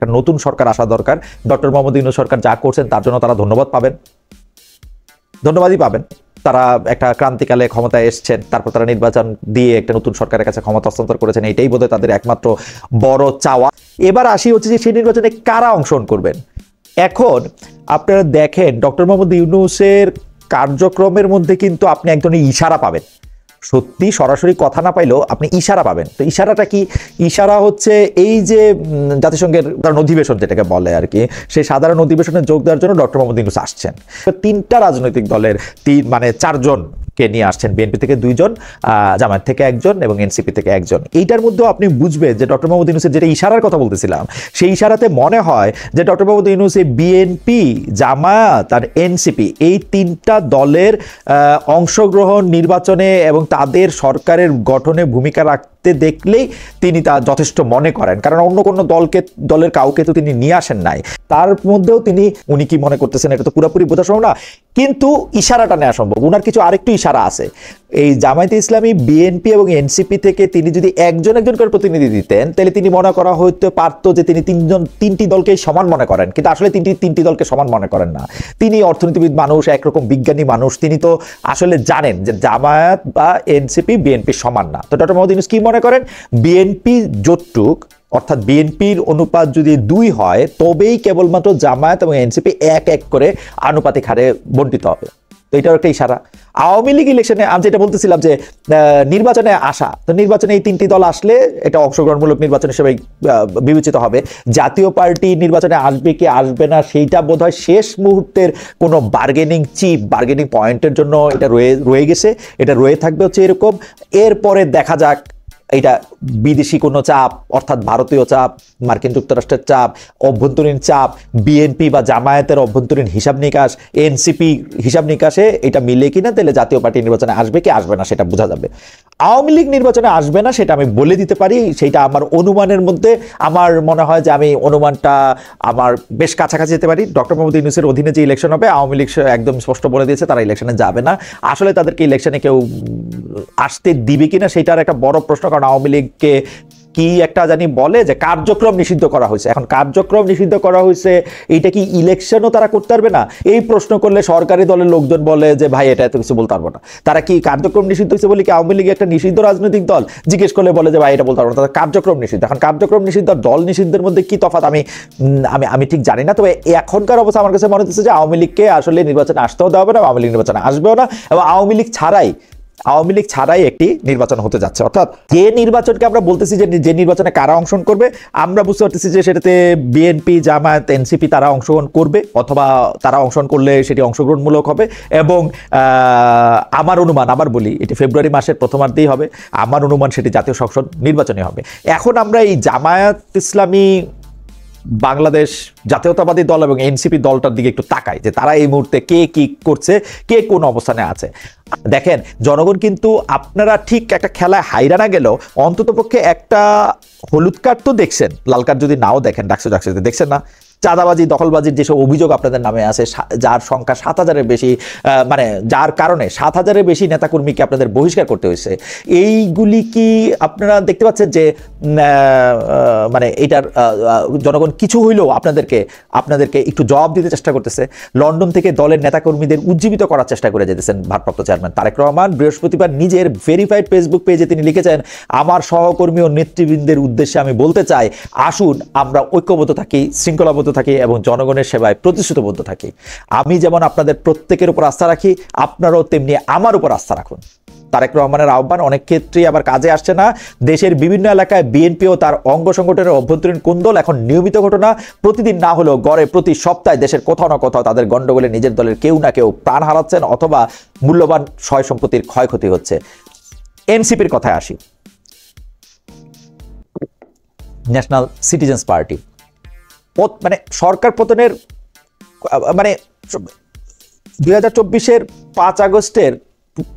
একটা নতুন সরকার আসা দরকার। ডক্টর মোহাম্মদ ইউনূস সরকার যা করছেন তার জন্য তারা ধন্যবাদই পাবেন। তারা একটা ক্রান্তিকালে ক্ষমতায় এসছেন, তারপর তারা নির্বাচন দিয়ে একটা নতুন সরকারের কাছে ক্ষমতা হস্তান্তর করেছেন, এটাই বোধহয় তাদের একমাত্র বড় চাওয়া। এবার আসি হচ্ছে যে সেই নির্বাচনে কারা অংশগ্রহণ করবেন। এখন আপনারা দেখেন ডক্টর মোহাম্মদ ইউনূসের কার্যক্রমের মধ্যে কিন্তু আপনি এক ধরনের ইশারা পাবেন, সত্যি সরাসরি কথা না পাইলেও আপনি ইশারা পাবেন। তো ইশারাটা কি? ইশারা হচ্ছে এই যে জাতিসংঘের সাধারণ অধিবেশন যেটাকে বলে আর কি, সেই সাধারণ অধিবেশনে যোগ দেওয়ার জন্য ডক্টর মোহাম্মদ ইউনূস আসছেন। তিনটা রাজনৈতিক দলের মানে 4 জনকে নিয়ে আসছেন, বিএনপি থেকে 2 জন, জামায়াত থেকে 1 জন এবং এনসিপি থেকে 1 জন। এইটার মধ্যেও আপনি বুঝবেন যে ডক্টর মোহাম্মদ ইউনূসের যেটা ইশারার কথা বলতেছিলাম, সেই ইশারাতে মনে হয় যে ডক্টর মোহাম্মদ ইউনূস বিএনপি, জামায়াত আর এনসিপি এই 3টা দলের অংশগ্রহণ নির্বাচনে এবং তাদের সরকারের গঠনে ভূমিকা রাখতে দেখলেই তিনি তা যথেষ্ট মনে করেন। কারণ অন্য কোনো দলের কাউকে তো তিনি নিয়ে আসেন নাই। তার মধ্যেও উনি কি মনে করতেছেন এটা তো পুরোপুরি বোঝা সম্ভব না, কিন্তু ইশারাটা নেওয়া সম্ভব। উনার কিছু আরেকটু ইশারা আছে। এই জামায়াতে ইসলামী, বিএনপি এবং এনসিপি থেকে তিনি যদি একজন করে প্রতিনিধি দিতেন, তাহলে তিনি মনে করা হইতে পারতো যে তিনি 3টি দলকেই সমান মনে করেন, কিন্তু আসলে তিনটি দলকে সমান মনে করেন না। তিনি অর্থনীতিবিদ মানুষ, একরকম বিজ্ঞানী মানুষ, তিনি তো আসলে জানেন যে জামায়াত বা এনসিপি বিএনপি সমান না। তো ডক্টর মোহাম্মদ ইউনূস কি মনে করেন? বিএনপি জোটটুক, অর্থাৎ বিএনপির অনুপাত যদি 2 হয় তবেই কেবলমাত্র জামায়াত এবং এনসিপি 1 করে আনুপাতিক হারে বণ্টিত হবে। তো এটাও একটা ইশারা। আওয়ামী লীগ ইলেকশনে আমি যেটা বলতেছিলাম যে নির্বাচনে আসা, তো নির্বাচনে এই 3টি দল আসলে এটা অংশগ্রহণমূলক নির্বাচন হিসেবে বিবেচিত হবে। জাতীয় পার্টি নির্বাচনে আসবে কি আসবে না সেইটা বোধহয় শেষ মুহূর্তের কোনো বার্গেনিং পয়েন্টের জন্য এটা রয়ে গেছে, এটা রয়ে থাকবে হচ্ছে এরকম। এরপরে দেখা যাক এটা বিদেশি কোনো চাপ, অর্থাৎ ভারতীয় চাপ, মার্কিন যুক্তরাষ্ট্রের চাপ, অভ্যন্তরীণ চাপ, বিএনপি বা জামায়াতের অভ্যন্তরীণ হিসাব নিকাশ, এনসিপি হিসাব নিকাশে এটা মিলে কিনা, তাহলে জাতীয় পার্টি নির্বাচনে আসবে কি আসবে না সেটা বোঝা যাবে। আওয়ামী লীগ নির্বাচনে আসবে না সেটা আমি বলে দিতে পারি, সেটা আমার অনুমানের মধ্যে। আমার মনে হয় যে আমি অনুমানটা আমার বেশ কাছাকাছি যেতে পারি। ডক্টর মোহাম্মদ ইউনূসের অধীনে যে ইলেকশন হবে, আওয়ামী লীগ একদম স্পষ্ট বলে দিয়েছে তারা ইলেকশনে যাবে না। আসলে তাদেরকে ইলেকশনে কেউ আসতে দিবে কিনা সেটার একটা বড় প্রশ্ন, কারণ আওয়ামী লীগকে কি একটা জানি বলে যে কার্যক্রম নিষিদ্ধ করা হয়েছে। এখন কার্যক্রম নিষিদ্ধ করা হয়েছে, এইটা কি ইলেকশনও তারা করতে পারবে না? এই প্রশ্ন করলে সরকারি দলের লোকজন বলে যে ভাই এটা এত কিছু বলতে পারবো না। তারা কি কার্যক্রম নিষিদ্ধ হয়েছে বলে কি আওয়ামী লীগ একটা নিষিদ্ধ রাজনৈতিক দল? জিজ্ঞেস করলে বলে যে ভাই এটা বলতে পারবো না, তাদের কার্যক্রম নিষিদ্ধ। এখন কার্যক্রম নিষিদ্ধ আর দল নিষিদ্ধের মধ্যে কি তফাৎ আমি ঠিক জানি না। তবে এখনকার অবস্থা আমার কাছে মনে হচ্ছে যে আওয়ামী লীগকে আসলে নির্বাচনে আসতেও দেওয়া হবে না, আওয়ামী লীগ নির্বাচনে আসবেও না, এবং আওয়ামী লীগ ছাড়াই একটি নির্বাচন হতে যাচ্ছে। অর্থাৎ যে নির্বাচনকে আমরা বলতেছি যে নির্বাচনে কারা অংশগ্রহণ করবে, আমরা বুঝতে পারতেছি যে সেটাতে বিএনপি, জামায়াত, এনসিপি তারা অংশগ্রহণ করবে, অথবা তারা অংশগ্রহণ করলে সেটি অংশগ্রহণমূলক হবে। এবং আমার অনুমান, বলি এটি ফেব্রুয়ারি মাসের প্রথমার্ধেই হবে, আমার অনুমান সেটি জাতীয় সংসদ নির্বাচনে হবে। এখন আমরা এই জামায়াত ইসলামী, বাংলাদেশ জাতীয়তাবাদী দল এবং এনসিপি দলটার দিকে একটু তাকাই যে তারা এই মুহূর্তে কে কি করছে, কে কোন অবস্থানে আছে। দেখেন জনগণ কিন্তু, আপনারা ঠিক একটা খেলায় হাইরা না গেলেও অন্ততপক্ষে একটা হলুদ কার্ড তো দেখছেন, লাল কার্ড যদি নাও দেখেন, ডাকসু দেখছেন না? চাঁদাবাজি, দখলবাজির যেসব অভিযোগ আপনাদের নামে আছে, যার সংখ্যা 7000-এর বেশি, মানে যার কারণে 7000-এর বেশি নেতাকর্মীকে আপনাদের বহিষ্কার করতে হয়েছে, এইগুলি কি আপনারা দেখতে পাচ্ছেন যে মানে এটার জনগণ কিছু হইলেও আপনাদেরকে একটু জবাব দিতে চেষ্টা করতেছে? লন্ডন থেকে দলের নেতাকর্মীদের উজ্জীবিত করার চেষ্টা করে যেতেছেন ভারপ্রাপ্ত চেয়ারম্যান তারেক রহমান। বৃহস্পতিবার নিজের ভেরিফাইড ফেসবুক পেজে তিনি লিখেছেন, আমার সহকর্মী ও নেতৃবৃন্দের উদ্দেশ্যে আমি বলতে চাই, আসুন আমরা ঐক্যবদ্ধ থাকি, শৃঙ্খলাবদ্ধ থাকি এবং জনগণের সেবায় প্রতিশ্রুতিবদ্ধ থাকি। আমি যেমন আপনাদের প্রত্যেকের উপর আস্থা রাখি, আপনারাও তেমনি আমার উপর আস্থা রাখুন। তারেক রহমানের আহ্বান অনেক ক্ষেত্রেই আবার কাজে আসছে না। দেশের বিভিন্ন এলাকায় বিএনপি ও তার অঙ্গ সংগঠনের অভ্যন্তরীণ কোন্দল এখন নিয়মিত ঘটনা। প্রতিদিন না হলেও গড়ে প্রতি সপ্তাহে দেশের কোথাও না কোথাও তাদের গন্ডগোলে নিজের দলের কেউ না কেউ প্রাণ হারাচ্ছেন অথবা মূল্যবান সয় সম্পত্তির ক্ষয়ক্ষতি হচ্ছে। এনসিপির কথায় আসি। ন্যাশনাল সিটিজেন্স পার্টি মানে সরকার পতনের মানে 2024-এর 5 আগস্টের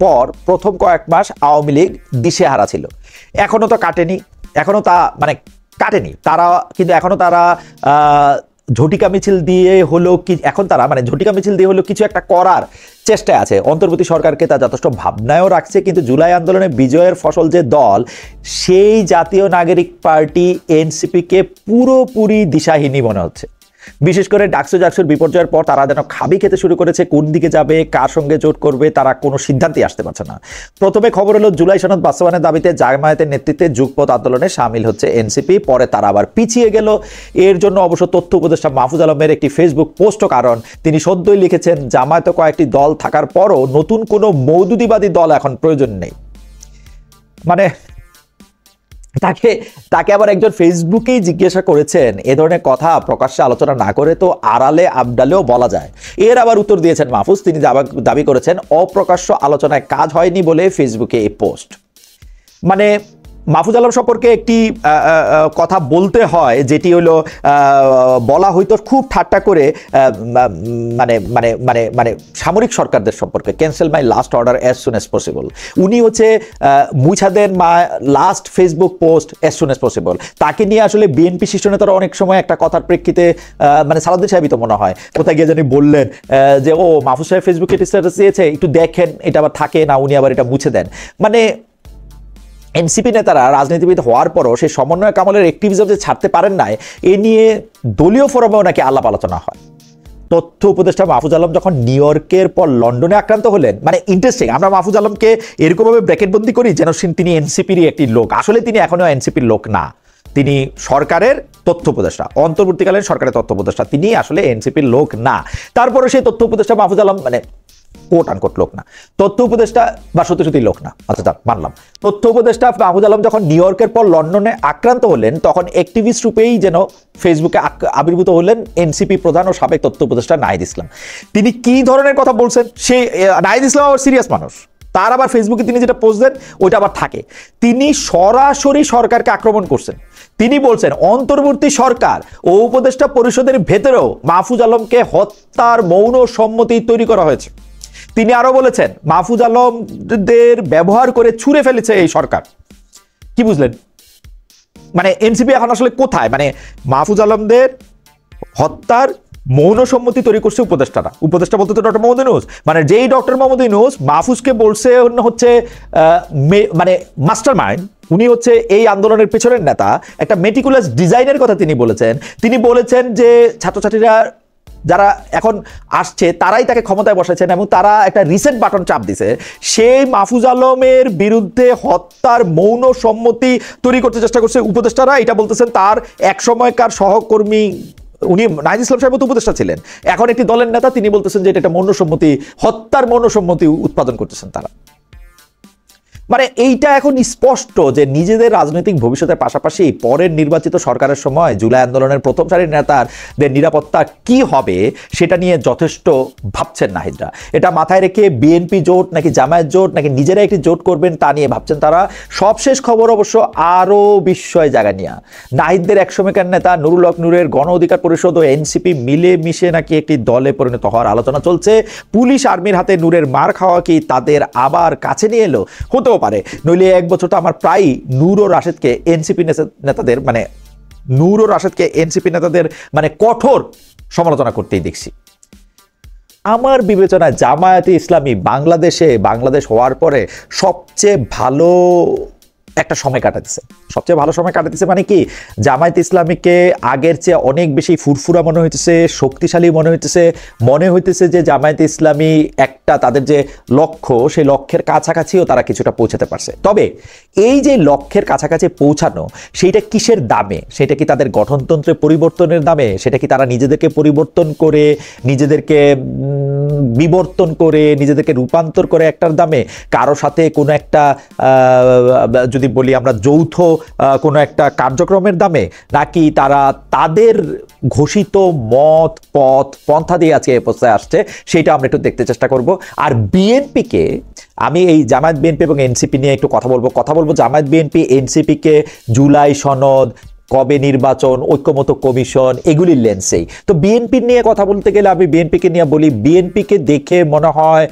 পর প্রথম কয়েক মাস আওয়ামী লীগ দিশেহারা ছিল। এখনো তো কাটেনি, তারা কিন্তু এখনো তারা ঝটিকা মিছিল দিয়ে হলো কি এখন তারা মানে ঝটিকা মিছিল দিয়ে হলো কিছু একটা করার চেষ্টায় আছে। অন্তর্বর্তী সরকারকে তা যথেষ্ট ভাবনায়ও রাখছে, কিন্তু জুলাই আন্দোলনে বিজয়ের ফসল যে দল, সেই জাতীয় নাগরিক পার্টি এনসিপিকে পুরোপুরি দিশাহীনই মনে হচ্ছে। বিশেষ করে ডাকসুর বিপর্যয়ের পর তারা যেন খাবি খেতে শুরু করেছে, কোন দিকে যাবে, কার সঙ্গে জোট করবে, তারা কোনো সিদ্ধান্তই আসতে পারছে না। প্রথমে খবর হলো জুলাই সনদ বাস্তবায়নের দাবিতে জামায়াতের নেতৃত্বে যুগপৎ আন্দোলনে সামিল হচ্ছে এনসিপি, পরে তারা আবার পিছিয়ে গেল। এর জন্য অবশ্য তথ্য উপদেষ্টা মাহফুজ আলমের একটি ফেসবুক পোস্টও কারণ। তিনি সদ্যই লিখেছেন, জামায়াতে কয়েকটি দল থাকার পরও নতুন কোনো মৌদুদিবাদী দল এখন প্রয়োজন নেই। মানে তাকে আবার একজন ফেসবুকেই জিজ্ঞাসা করেছেন, এ ধরনের কথা প্রকাশ্যে আলোচনা না করে তো আড়ালে আবডালেও বলা যায়। এর আবার উত্তর দিয়েছেন মাহফুজ, তিনি দাবি করেছেন অপ্রকাশ্য আলোচনায় কাজ হয়নি বলে ফেসবুকে এই পোস্ট। মানে মাহফুজ আলম সম্পর্কে একটি কথা বলতে হয়, যেটি হলো বলা হয়তো খুব ঠাট্টা করে, মানে মানে মানে মানে সামরিক সরকারদের সম্পর্কে, cancel my last order as soon as possible. উনি হচ্ছে মুছা দেন last Facebook post as soon as possible. তাকে নিয়ে আসলে বিএনপি শীর্ষ নেতারা অনেক সময় একটা কথার প্রেক্ষিতে, মানে সালাউদ্দিন সাহেবই তো মনে হয় কোথায় গিয়ে জানি বললেন যে ও মাহফুজ সাহেব ফেসবুকে স্ট্যাটাস দিয়েছে, একটু দেখেন এটা আবার থাকে না, উনি আবার এটা মুছে দেন। মানে এনসিপি নেতারা রাজনীতিবিদ হওয়ার পরও সেই সমন্বয় কামলের অ্যাক্টিভিজম যে ছাড়তে পারেন নাই, এ নিয়ে দলীয় ফোরামেও নাকি আলাপ আলোচনা হয়। তথ্য উপদেষ্টা মাহফুজ আলম যখন নিউ ইয়র্কের পর লন্ডনে আক্রান্ত হলেন, মানে ইন্টারেস্টিং, আমরা মাহফুজ আলমকে এরকমভাবে ব্র্যাকেটবন্দি করি যেন তিনি এনসিপিরই একটি লোক। আসলে তিনি এখনো এনসিপির লোক না, তিনি সরকারের তথ্য উপদেষ্টা, অন্তর্বর্তীকালীন সরকারের তথ্য উপদেষ্টা, তিনি আসলে এনসিপির লোক না। তারপরে সেই তথ্য উপদেষ্টা মাহফুজ আলম মানে কোট আনকোট লোক না, তথ্য উপদেষ্টা বা সত্যি লোক না, আচ্ছা মানলাম। তথ্য উপদেষ্টা মাহফুজ আলম যখন নিউ ইয়র্কের পর লন্ডনে আক্রান্ত হলেন, তখন অ্যাক্টিভিস্ট রূপেই যেন ফেসবুকে আবির্ভূত হলেন এনসিপি প্রধান ও সাবেক তথ্য উপদেষ্টা নাহিদ ইসলাম। তিনি কি ধরনের কথা বলছেন, সেই নাহিদ ইসলাম আবার সিরিয়াস মানুষ, তার আবার ফেসবুকে তিনি যেটা পোস্ট দেন ওইটা আবার থাকে। তিনি সরাসরি সরকারকে আক্রমণ করছেন। তিনি বলছেন অন্তর্বর্তী সরকার ও উপদেষ্টা পরিষদের ভেতরেও মাহফুজ আলমকে হত্যার মৌন সম্মতি তৈরি করা হয়েছে। তিনি আরো বলেছেন মাহফুজ আলমদের ব্যবহার করে ছুঁড়ে ফেলেছে এই সরকার। কি বুঝলেন? মানে এনসিপি এখন আসলে কোথায়? মানে মাহফুজ আলমদের হত্যার মৌন সম্মতি তৈরি করছে উপদেষ্টারা। উপদেষ্টা বলতে তো ডক্টর মোহাম্মদ ইউনূস, মানে যেই ডক্টর মোহাম্মদ ইউনূস মাহফুজকে বলছে হচ্ছে মানে মাস্টার মাইন্ড, উনি হচ্ছে এই আন্দোলনের পেছনের নেতা, একটা মেটিকুলাস ডিজাইনের কথা তিনি বলেছেন। তিনি বলেছেন যে ছাত্রছাত্রীরা যারা এখন আসছে তারাই তাকে ক্ষমতায় বসাচ্ছেন এবং তারা একটা রিসেট বাটন চাপ দিছে। সেই মাহফুজ আলমের বিরুদ্ধে হত্যার মৌন সম্মতি তৈরি করতে চেষ্টা করছে উপদেষ্টারা। এটা বলতেছেন তার এক সময়কার সহকর্মী, উনি নাহিদ ইসলাম সাহেব তো উপদেষ্টা ছিলেন, এখন একটি দলের নেতা, তিনি বলতেছেন যে এটা একটা মৌন সম্মতি, হত্যার মৌন সম্মতি উৎপাদন করতেছেন তারা। মানে এইটা এখন স্পষ্ট যে নিজেদের রাজনৈতিক ভবিষ্যতের পাশাপাশি পরের নির্বাচিত সরকারের সময় জুলাই আন্দোলনের প্রথম সারির নেতাদের নিরাপত্তা কি হবে সেটা নিয়ে যথেষ্ট ভাবছেন নাহিদরা। এটা মাথায় রেখে বিএনপি জোট নাকি জামায়াত জোট নাকি নিজেরা একটি জোট করবেন তা নিয়ে ভাবছেন তারা। সবশেষ খবর অবশ্য আরও বিস্ময় জায়গা নিয়ে, নাহিদদের একসময়কার নেতা নুরুল হক নূরের গণ অধিকার পরিষদ ও এনসিপি মিলে মিশে নাকি একটি দলে পরিণত হওয়ার আলোচনা চলছে। পুলিশ আর্মির হাতে নূরের মার খাওয়া কি তাদের আবার কাছে নিয়ে এলো? হতেও পারে, নইলে এক বছর তো আমার প্রায় নূর ও রাশেদকে এনসিপি নেতাদের মানে কঠোর সমালোচনা করতেই দেখছি। আমার বিবেচনায় জামায়াতে ইসলামী বাংলাদেশ হওয়ার পরে সবচেয়ে ভালো একটা সময় কাটাতেছে। সবচেয়ে ভালো সময় কাটাতেছে মানে কি, জামায়াতে ইসলামীকে আগের চেয়ে অনেক বেশি ফুরফুরা মনে হইতেছে, শক্তিশালী মনে হইতেছে যে জামায়াতে ইসলামী একটা তাদের যে লক্ষ্য, সেই লক্ষ্যের কাছাকাছিও তারা কিছুটা পৌঁছাতে পারছে। তবে এই যে লক্ষ্যের কাছাকাছি পৌঁছানো, সেইটা কিসের দামে? সেটা কি তাদের গঠনতন্ত্রের পরিবর্তনের দামে? সেটা কি তারা নিজেদেরকে পরিবর্তন করে, নিজেদেরকে বিবর্তন করে, নিজেদেরকে রূপান্তর করে একটার দামে? কারো সাথে কোনো একটা যদি বলি আমরা যৌথ কোনো একটা কার্যক্রমের দামে, নাকি তারা তাদের ঘোষিত মত পন্থা দিয়ে আজকে এই অবস্থায় আসছে? সেটা আমরা একটু দেখতে চেষ্টা করব। আর বিএনপিকে আমি এই জামায়াত বিএনপি এবং এনসিপি নিয়ে একটু কথা বলবো। জামায়াত বিএনপি এনসিপিকে জুলাই সনদ, কবে নির্বাচন, ঐক্যমত্য কমিশন, এগুলির লেন্সেই। তো বিএনপির নিয়ে কথা বলতে গেলে আমি বিএনপিকে নিয়ে বলি, বিএনপিকে দেখে মনে হয়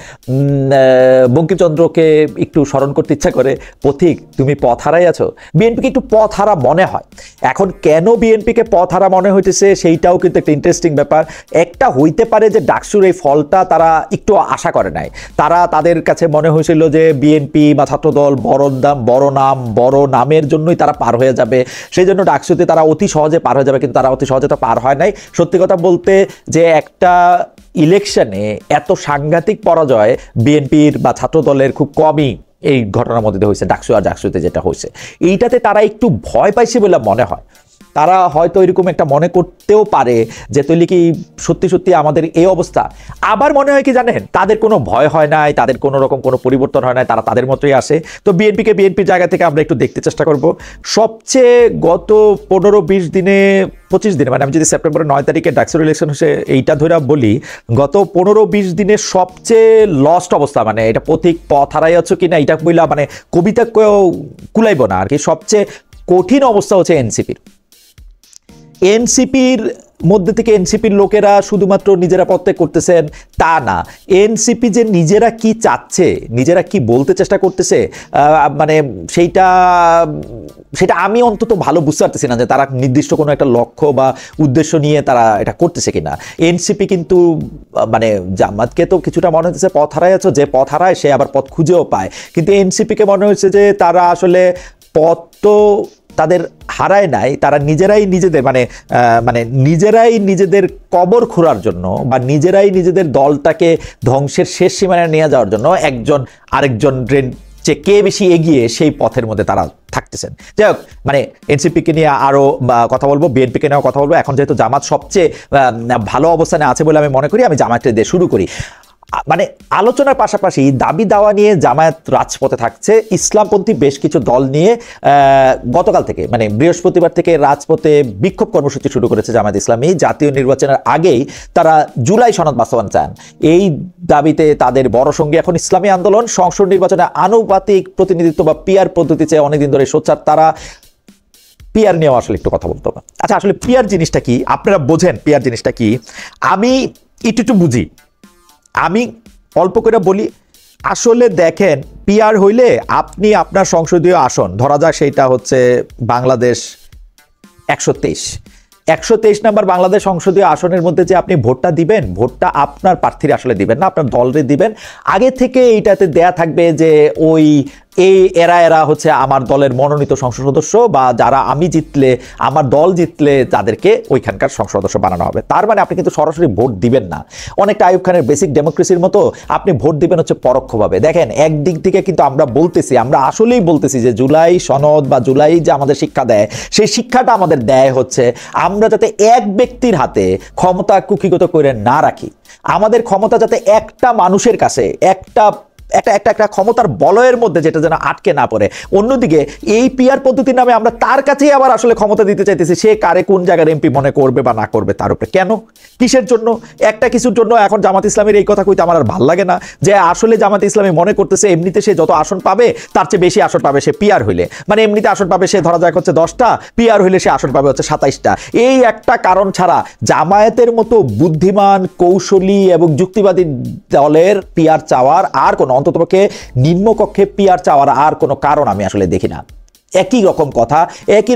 বঙ্কিমচন্দ্রকে একটু স্মরণ করতে ইচ্ছা করে, পথিক তুমি পথ হারাই আছো। বিএনপিকে একটু পথ হারা মনে হয়। এখন কেন বিএনপিকে পথ হারা মনে হইতেছে সেইটাও কিন্তু একটা ইন্টারেস্টিং ব্যাপার। একটা হইতে পারে যে ডাকসুর এই ফলটা তারা একটু আশা করে নাই। তাদের কাছে মনে হয়েছিল যে বিএনপি বা ছাত্রদল বড় নামের জন্যই তারা পার হয়ে যাবে, সেই জন্য ডাকসুতে তারা অতি সহজে পার হয়ে যাবে, কিন্তু তারা অতি সহজে তো পার হয় নাই। সত্যি কথা বলতে যে একটা ইলেকশনে এত সাংঘাতিক পরাজয় বিএনপির বা ছাত্রদলের খুব কমই এই ঘটনার মধ্যে হয়েছে, ডাকসু আর ডাকসুতে যেটা হয়েছে। এইটাতে তারা একটু ভয় পাইছে বলে মনে হয়। তারা হয়তো এরকম একটা মনে করতেও পারে যে তৈরি কি সত্যি সত্যি আমাদের এই অবস্থা। আবার মনে হয় কি জানেন, তাদের কোনো ভয় হয় নাই, তাদের কোনো রকম কোনো পরিবর্তন হয় নাই, তারা তাদের মতোই আসে। তো বিএনপিকে বিএনপির জায়গা থেকে আমরা একটু দেখতে চেষ্টা করব। সবচেয়ে গত 15-20 দিনে 25 দিনে, মানে আমি যদি সেপ্টেম্বরের 9 তারিখে ডাকসুর ইলেকশন হচ্ছে এইটা ধরে বলি, গত 15-20 দিনের সবচেয়ে লস্ট অবস্থা, মানে এটা পথিক পথ হারাই আছো কিনা এটা বইলা মানে কবিতা কুলাইব না আর কি। সবচেয়ে কঠিন অবস্থা হচ্ছে এনসিপির মধ্যে থেকে এনসিপির লোকেরা শুধুমাত্র নিজেরা পদত্যাগ করতেছেন তা না, এনসিপি যে নিজেরা কি চাচ্ছে, নিজেরা কি বলতে চেষ্টা করতেছে, মানে সেটা আমি অন্তত ভালো বুঝতে পারতেছি না যে তারা নির্দিষ্ট কোনো একটা লক্ষ্য বা উদ্দেশ্য নিয়ে তারা এটা করতেছে কিনা। এনসিপি কিন্তু মানে জামাতকে তো কিছুটা মনে হচ্ছে পথ হারায় আছে, যে পথ হারায় সে আবার পথ খুঁজেও পায়, কিন্তু এনসিপিকে মনে হচ্ছে যে তারা আসলে পথ তো তাদের হারায় নাই, তারা নিজেরাই নিজেদের কবর খোঁড়ার জন্য বা নিজেরাই নিজেদের দলটাকে ধ্বংসের শেষ সীমানায় নিয়ে যাওয়ার জন্য একজন আরেকজন যে কে বেশি এগিয়ে সেই পথের মধ্যে তারা থাকতেছেন। যাই হোক, মানে এনসিপিকে নিয়ে আরো কথা বলবো, বিএনপিকে নিয়েও কথা বলবো। এখন যেহেতু জামাত সবচেয়ে ভালো অবস্থানে আছে বলে আমি মনে করি, আমি জামাতটা দিয়ে শুরু করি। মানে আলোচনার পাশাপাশি দাবি দাওয়া নিয়ে জামায়াত রাজপথে থাকছে। ইসলামপন্থী বেশ কিছু দল নিয়ে গতকাল থেকে মানে বৃহস্পতিবার থেকে রাজপথে বিক্ষোভ কর্মসূচি শুরু করেছে জামায়াত ইসলামী। জাতীয় নির্বাচনের আগেই তারা জুলাই সনদ বাস্তবায়ন চান, এই দাবিতে তাদের বড় সঙ্গী এখন ইসলামী আন্দোলন। সংসদ নির্বাচনে আনুপাতিক প্রতিনিধিত্ব বা পিআর পদ্ধতি চেয়ে অনেকদিন ধরে সোচ্চার তারা। পিআর নিয়েও আসলে একটু কথা বলতে হবে। আচ্ছা, আসলে পিআর জিনিসটা কি, আপনারা বোঝেন পিআর জিনিসটা কি? আমি একটু বুঝি, আমি অল্প করে বলি। আসলে দেখেন, পিআর হইলে আপনি আপনার সংসদীয় আসন, ধরা যাক সেইটা হচ্ছে বাংলাদেশ 123 নাম্বার বাংলাদেশ সংসদীয় আসনের মধ্যে যে আপনি ভোটটা দিবেন, ভোটটা আপনার প্রার্থীর আসলে দিবেন না, আপনার দলরে দিবেন। আগে থেকে এইটাতে দেয়া থাকবে যে এরা হচ্ছে আমার দলের মনোনীত সংসদ সদস্য, বা যারা আমার দল জিতলে তাদেরকে ওইখানকার সংসদ সদস্য বানানো হবে। তার মানে আপনি কিন্তু সরাসরি ভোট দিবেন না, অনেকটা আইয়ুব খানের বেসিক ডেমোক্রেসির মতো আপনি ভোট দিবেন হচ্ছে পরোক্ষভাবে। দেখেন, একদিক থেকে কিন্তু আমরা আসলেই বলতেছি যে জুলাই সনদ বা জুলাই যে আমাদের শিক্ষা দেয়, সেই শিক্ষাটা আমাদের দেয় হচ্ছে আমরা যাতে এক ব্যক্তির হাতে ক্ষমতা কুক্ষিগত করে না রাখি, আমাদের ক্ষমতা যাতে একটা মানুষের কাছে একটা ক্ষমতার বলয়ের মধ্যে যেটা যেন আটকে না পড়ে। অন্যদিকে এই পিআর পদ্ধতির নামে আমরা তার কাছেই আবার আসলে ক্ষমতা দিতে চাইতেছি, সে কারে কোন জায়গার এমপি মনে করবে বা না করবে তার উপরে। কেন, কিসের জন্য? একটা কিছুর জন্য। এখন জামাত ইসলামের এই কথা কইতে আমার আর ভালো লাগে না যে আসলে জামাত ইসলামী মনে করতেছে এমনিতে সে যত আসন পাবে তার চেয়ে বেশি আসন পাবে সে পিআর হইলে, মানে এমনিতে আসন পাবে সে ধরা যাক হচ্ছে 10টা, পিআর হইলে সে আসন পাবে হচ্ছে 27টা। এই একটা কারণ ছাড়া জামায়াতের মতো বুদ্ধিমান, কৌশলী এবং যুক্তিবাদী দলের পিআর চাওয়ার আর কোনো, অন্ততপক্ষে নিম্নকক্ষে পিআর চাওয়ার আর কোনো কারণ আমি আসলে দেখি না। একই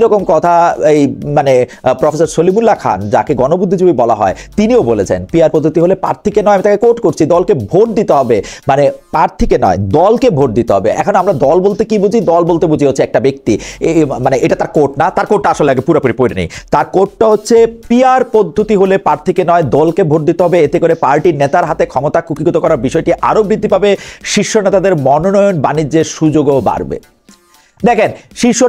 রকম কথা এই মানে প্রফেসর সলিমুল্লাহ খান, যাকে গণবুদ্ধিজীবী বলা হয়, তিনিও বলেছেন পিআর পদ্ধতি হলে প্রার্থীকে নয়, আমি তাকে কোট করছি, দলকে ভোট দিতে হবে, মানে প্রার্থীকে নয় দলকে ভোট দিতে হবে। এখন আমরা দল বলতে কি বুঝি? দল বলতে বুঝি হচ্ছে একটা ব্যক্তি, মানে এটা তার কোট না, তার কোটটা আসলে আগে পুরোপুরি পড়ে নেই। তার কোটটা হচ্ছে পিআর পদ্ধতি হলে প্রার্থীকে নয় দলকে ভোট দিতে হবে, এতে করে পার্টির নেতার হাতে ক্ষমতা কুক্ষিগত করার বিষয়টি আরও বৃদ্ধি পাবে, শীর্ষ নেতাদের মনোনয়ন বাণিজ্যের সুযোগও বাড়বে। দেখেন, শীর্ষ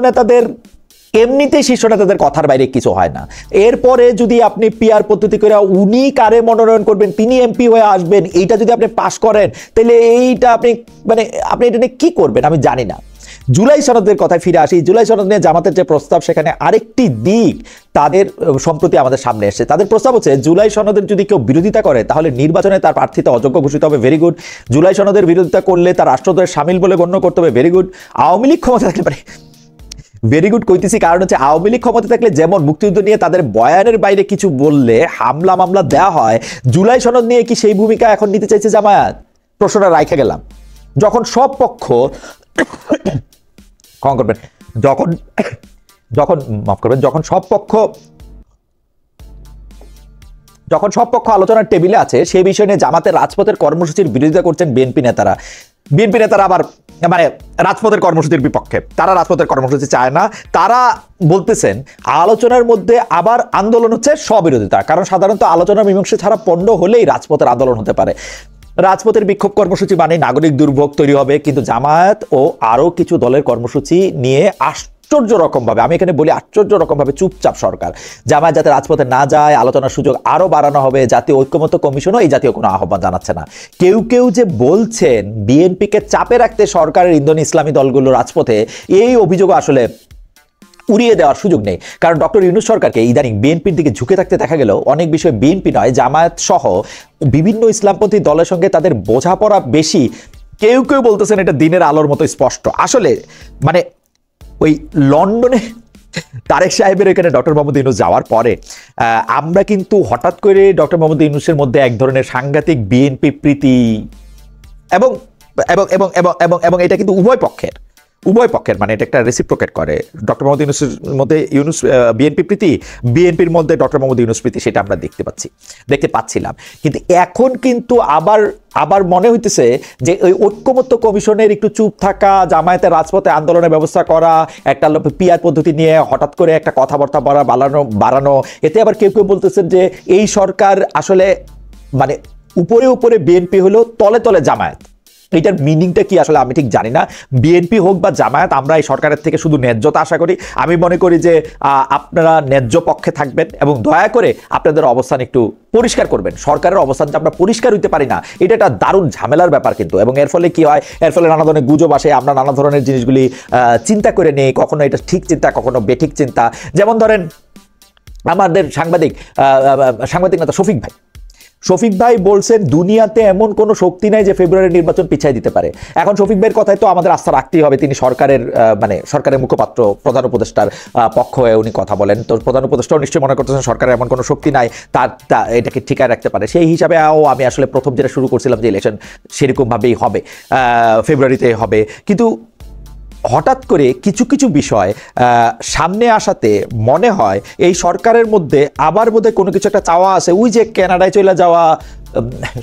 নেতাদের কথার বাইরে কিছু হয় না। এরপরে যদি আপনি পিআর পদ্ধতি করে উনি কারে মনোনয়ন করবেন, তিনি এমপি হয়ে আসবেন, এইটা যদি আপনি পাশ করেন, তাহলে এইটা আপনি এটা নিয়ে কি করবেন আমি জানি না। জুলাই সনদের কথায় ফিরে আসি। জুলাই সনদ নিয়ে জামাতের যে প্রস্তাব, সেখানে আরেকটি দিক তাদের সম্প্রতি আমাদের সামনে এসেছে। তাদের প্রস্তাব হচ্ছে জুলাই সনদের যদি কেউ বিরোধিতা করে তাহলে নির্বাচনে তার প্রার্থিতা অযোগ্য ঘোষিত হবে, ভেরি গুড। জুলাই সনদের বিরোধিতা করলে তার রাষ্ট্রদ্রোহের শামিল বলে গণ্য করতে হবে, ভেরি গুড। আওয়ামী লীগ ক্ষমতা থাকলে পারে, ভেরি গুড কইতেছি, কারণ হচ্ছে আওয়ামী লীগ ক্ষমতা থাকলে যেমন মুক্তিযুদ্ধ নিয়ে তাদের বয়ানের বাইরে কিছু বললে হামলা মামলা দেওয়া হয়, জুলাই সনদ নিয়ে কি সেই ভূমিকা এখন নিতে চাইছে জামায়াত? প্রশ্নটা রাইখে গেলাম। যখন সব পক্ষ ক্ষমা করবেন, যখন সব পক্ষ আলোচনার টেবিলে আছে, সেই বিষয় নিয়ে জামাতের রাজপথের কর্মসূচির বিরোধিতা করছেন বিএনপি নেতারা। বিএনপি নেতারা আবার মানে রাজপথের কর্মসূচির বিপক্ষে, তারা রাজপথের কর্মসূচি চায় না। তারা বলতেছেন আলোচনার মধ্যে আবার আন্দোলন হচ্ছে স্ববিরোধিতা, কারণ সাধারণত আলোচনা মীমাংসা ছাড়া পণ্ড হলেই রাজপথের আন্দোলন হতে পারে। রাজপথের বিক্ষোভ কর্মসূচি মানে নাগরিক দুর্ভোগ তৈরি হবে। কিন্তু জামায়াত ও আরো কিছু দলের কর্মসূচি নিয়ে আশ্চর্য রকম ভাবে, আমি এখানে বলি আশ্চর্য রকম ভাবে চুপচাপ সরকার। জামায়াত যাতে রাজপথে না যায়, আলোচনার সুযোগ আরো বাড়ানো হবে। জাতীয় ঐক্যমত্য কমিশনও এই জাতীয় কোনো আহ্বান জানাচ্ছে না। কেউ কেউ যে বলছেন বিএনপিকে চাপে রাখতে সরকারের ইন্ধন ইসলামী দলগুলো রাজপথে, এই অভিযোগ আসলে উড়িয়ে দেওয়ার সুযোগ নেই। কারণ ডক্টর ইউনূস সরকারকে ইদানিং বিএনপির দিকে ঝুঁকে থাকতে দেখা গেল অনেক বিষয়ে বিএনপি নয়, জামায়াত সহ বিভিন্ন ইসলামপন্থী দলের সঙ্গে তাদের বোঝাপড়া বেশি। কেউ কেউ বলতেছেন এটা দিনের আলোর মতো স্পষ্ট। আসলে মানে ওই লন্ডনে তারেক সাহেবের এখানে ডক্টর মোহাম্মদ ইউনূস যাওয়ার পরে আমরা কিন্তু হঠাৎ করে ডক্টর মোহাম্মদ ইউনূসের মধ্যে এক ধরনের সাংঘাতিক বিএনপি প্রীতি এবং এবং এবং এবং এবং এবং এটা কিন্তু উভয় পক্ষের মানে এটা একটা রেসিপ্রোকেট করে। ডক্টর মোহাম্মদ ইউনূসের মধ্যে বিএনপি প্রীতি, বিএনপির মধ্যে ডক্টর মোহাম্মদ ইউনূস প্রীতি, সেটা আমরা দেখতে পাচ্ছিলাম। কিন্তু এখন কিন্তু আবার মনে হইতেছে যে ওই ঐক্যমত্য কমিশনের একটু চুপ থাকা, জামায়াতের রাজপথে আন্দোলনের ব্যবস্থা করা, একটা পিআর পদ্ধতি নিয়ে হঠাৎ করে একটা কথাবার্তা বাড়ানো, এতে আবার কেউ কেউ বলতেছেন যে এই সরকার আসলে মানে উপরে উপরে বিএনপি হলো, তলে তলে জামায়াত। এটার মিনিংটা কি আসলে আমি ঠিক জানি না। বিএনপি হোক বা জামায়াত, আমরা এই সরকারের থেকে শুধু ন্যায্যতা আশা করি। আমি মনে করি যে আপনারা ন্যায্য পক্ষে থাকবেন এবং দয়া করে আপনাদের অবস্থান একটু পরিষ্কার করবেন। সরকারের অবস্থানটা আমরা পরিষ্কার হইতে পারি না, এটা একটা দারুণ ঝামেলার ব্যাপার কিন্তু। এবং এর ফলে কি হয়, এর ফলে নানা ধরনের গুজব আসে, আমরা নানা ধরনের জিনিসগুলি চিন্তা করে নেই, কখনো এটা ঠিক চিন্তা, কখনো বেঠিক চিন্তা। যেমন ধরেন আমাদের সাংবাদিক নেতা শফিক ভাই বলছেন দুনিয়াতে এমন কোনো শক্তি নাই যে ফেব্রুয়ারির নির্বাচন পিছাই দিতে পারে। এখন শফিক ভাইয়ের কথায় তো আমাদের আস্থা রাখতেই হবে, তিনি সরকারের মুখপাত্র, প্রধান উপদেষ্টার পক্ষ হয়ে উনি কথা বলেন। তো প্রধান উপদেষ্টাও নিশ্চয়ই মনে করতেছেন সরকারের এমন কোনো শক্তি নাই এটাকে ঠিকায় রাখতে পারে। সেই হিসাবে আমি আসলে প্রথম যেটা শুরু করছিলাম যে ইলেকশন সেরকমভাবেই হবে, ফেব্রুয়ারিতে হবে। কিন্তু হঠাৎ করে কিছু কিছু বিষয় সামনে আসাতে মনে হয় এই সরকারের মধ্যে আবার বোধহয় কোনো কিছু একটা চাওয়া আছে। ওই যে কানাডায় চলে যাওয়া,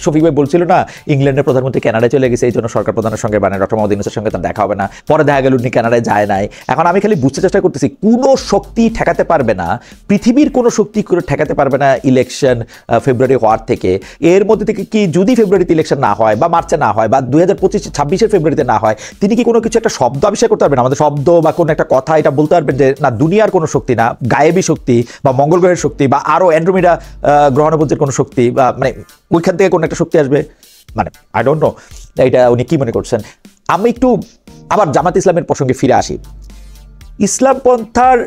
শফিক ভাই বলছিল না ইংল্যান্ডের প্রধানমন্ত্রী কানাডায় চলে গেছে, এই জন্য সরকার প্রধানের সঙ্গে মানে ডক্টর মোহাম্মদ ইউনূসের সঙ্গে তার দেখা হবে না। পরে দেখা গেল উনি কানাডায় যায় নাই। এখন আমি খালি বুঝতে চেষ্টা করতেছি, কোনো শক্তি ঠেকাতে পারবে না, পৃথিবীর কোনো শক্তি ঠেকাতে পারবে না ইলেকশন ফেব্রুয়ারি হওয়ার থেকে। এর মধ্যে থেকে কি যদি ফেব্রুয়ারিতে ইলেকশন না হয় বা মার্চে না হয় বা 2025-26 ফেব্রুয়ারিতে না হয়, তিনি কি কোনো কিছু একটা শব্দ আবিষ্কার করতে পারবেন, আমাদের শব্দ বা কোনো একটা কথা এটা বলতে পারবেন যে না দুনিয়ার কোনো শক্তি না, গায়েবী শক্তি বা মঙ্গল গ্রহের শক্তি বা আরো অ্যান্ড্রোমেডা গ্রহণপুঞ্জের কোনো শক্তি বা মানে ওইখান থেকে কোনো একটা শক্তি আসবে, মানে আই ডোন্ট নো এটা উনি কি মনে করছেন। আমি একটু আবার জামাত ইসলামের প্রসঙ্গে ফিরে আসি। ইসলাম পন্থার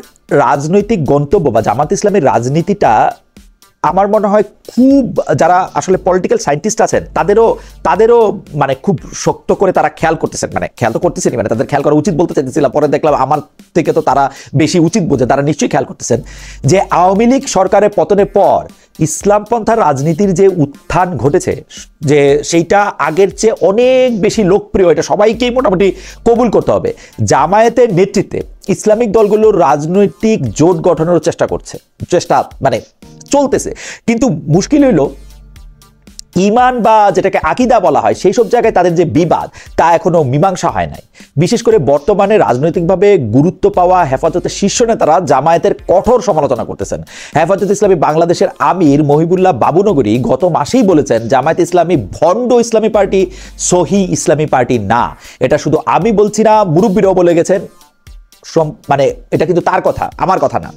রাজনৈতিক গন্তব্য বা জামাত ইসলামের রাজনীতিটা আমার মনে হয় খুব, যারা আসলে পলিটিক্যাল সায়েন্টিস্ট আছেন তাদেরও মানে খুব শক্ত করে তারা খেয়াল করতেছেন, মানে খেয়াল তো করতেছেন, মানে তাদের খেয়াল করা উচিত বলতে চাইতেছিলাম, পরে দেখলাম আমার থেকে তো তারা বেশি উচিত বোঝে, তারা নিশ্চয়ই খেয়াল করতেছেন যে আওয়ামী লীগ সরকারের পতনের পর ইসলামপন্থার রাজনীতির যে উত্থান ঘটেছে, যে সেইটা আগের চেয়ে অনেক বেশি লোকপ্রিয়, এটা সবাইকেই মোটামুটি কবুল করতে হবে। জামায়াতের নেতৃত্বে ইসলামিক দলগুলোর রাজনৈতিক জোট গঠনের চেষ্টা মানে চলতেছে। কিন্তু মুশকিল হইল ইমান বা যেটাকে আকীদা বলা হয় সেই সব জায়গায় তাদের যে বিবাদ তা এখনো মীমাংসা হয় নাই। বিশেষ করে বর্তমানে রাজনৈতিকভাবে গুরুত্ব পাওয়া হেফাজতের শীর্ষ নেতারা জামায়াতের কঠোর সমালোচনা করতেছেন। হেফাজত ইসলামী বাংলাদেশের আমির মহিবুল্লাহ বাবুনগরী গত মাসেই বলেছেন জামায়াত ইসলামী ভণ্ড ইসলামী পার্টি, সহি ইসলামী পার্টি না। এটা শুধু আমি বলছি না, মুরব্বীরাও বলে গেছেন, মানে এটা কিন্তু তার কথা, আমার কথা না।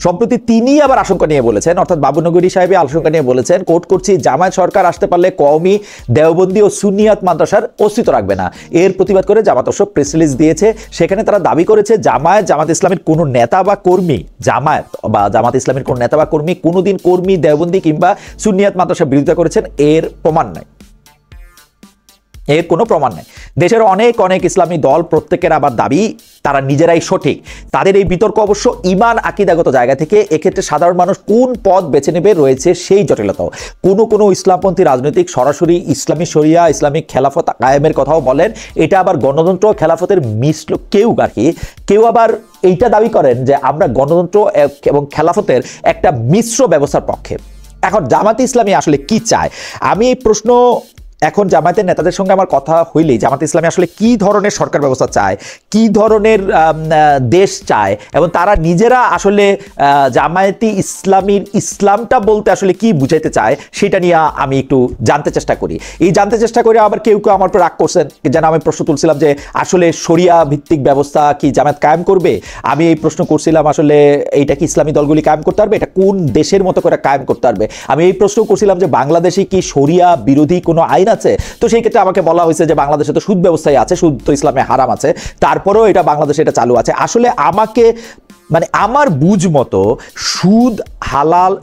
সম্প্রতি তিনি আবার আশঙ্কা নিয়ে বলেছেন, অর্থাৎ বাবুনগরী সাহেব আশঙ্কা নিয়ে বলেছেন, কোট করছি, জামায়াত সরকার আসতে পারলে কওমি, দেওবন্দি ও সুন্নিয়াত মাদ্রাসার অস্তিত্ব রাখবে না। এর প্রতিবাদ করে জামাত অবশ্য প্রেস রিলিজ দিয়েছে। সেখানে তারা দাবি করেছে জামাত ইসলামের কোনো নেতা বা কর্মী, জামাত ইসলামের কোনো নেতা বা কর্মী কোনোদিন কর্মী, দেওবন্দি কিংবা সুন্নিয়াত মাদ্রাসার বিরোধিতা করেছেন, এর প্রমাণ নাই, এর কোনো প্রমাণ নাই। দেশের অনেক ইসলামী দল প্রত্যেকের আবার দাবি তারা নিজেরাই সঠিক। তাদের এই বিতর্ক অবশ্য ঈমান আকীদাগত জায়গা থেকে, এক্ষেত্রে সাধারণ মানুষ কোন পথ বেছে নেবে রয়েছে সেই জটিলতাও। কোনো ইসলামপন্থী রাজনৈতিক সরাসরি ইসলামী শরিয়া, ইসলামিক খেলাফত কায়েমের কথাও বলেন। এটা আবার গণতন্ত্র খেলাফতের মিশ্র কেউ আবার এইটা দাবি করেন যে আমরা গণতন্ত্র এবং খেলাফতের একটা মিশ্র ব্যবস্থার পক্ষে। এখন জামাতে ইসলামী আসলে কি চায়? আমি এই প্রশ্ন এখন জামায়াতের নেতাদের সঙ্গে আমার কথা হইলেই জামাতে ইসলামী আসলে কি ধরনের সরকার ব্যবস্থা চায়, কি ধরনের দেশ চায়, এবং তারা নিজেরা আসলে জামায়াতি ইসলামটা বলতে আসলে কি বুঝাইতে চায় সেটা নিয়ে আমি একটু জানতে চেষ্টা করি। এই জানতে চেষ্টা করে আবার কেউ আমার উপর রাগ করছেন, যেন আমি প্রশ্ন তুলছিলাম যে আসলে শরিয়া ভিত্তিক ব্যবস্থা কি জামায়াত কায়েম করবে। আমি এই প্রশ্ন করছিলাম আসলে এইটা কি ইসলামী দলগুলি কায়েম করতে পারবে, এটা কোন দেশের মতো করে কায়েম করতে পারবে। আমি এই প্রশ্ন করছিলাম যে বাংলাদেশে কি শরিয়া বিরোধী কোনো আইন আছে। তো সেই ক্ষেত্রে আমাকে বলা হয়েছে যে বাংলাদেশে তো সুদ ব্যবস্থায় আছে, সুদ তো ইসলামে হারাম আছে, তারপরেও এটা বাংলাদেশে এটা চালু আছে। আসলে আমাকে আমার বুঝ মতো